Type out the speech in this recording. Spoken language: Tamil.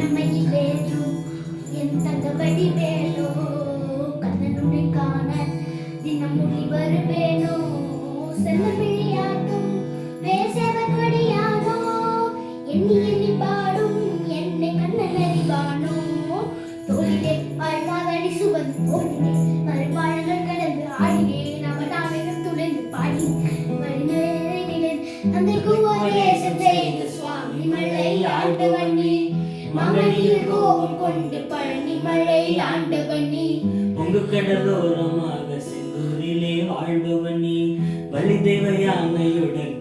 வண்ணமயில் வேலோ என் தங்கபடி வேலோ கண்ணனுடைய காண தினம் முடி வருவேனோ செல்லமிழியாட்டும் வேசவர் கொடியானோ எண்ணி எண்ணி பாடும் என்னை கண்ணன் அறிவானோ தோளிலே வாழ்வாகடி சுவந்து போடினே மறுபாழங்கள் கடந்து ஆடினேன் அவனாவிடம் துளைந்து பாடி மறுநேரினேன் தந்தைக்கு உபதேசம் செய்த சுவாமி மலை ஆண்டவனே மகளிர் கோபம் கொண்டு பழனி மலை ஆண்டவனே பொங்கு கடலோரமாக செந்தூரிலே வாழ்பவனே வள்ளி தெய்வ யானையுடன்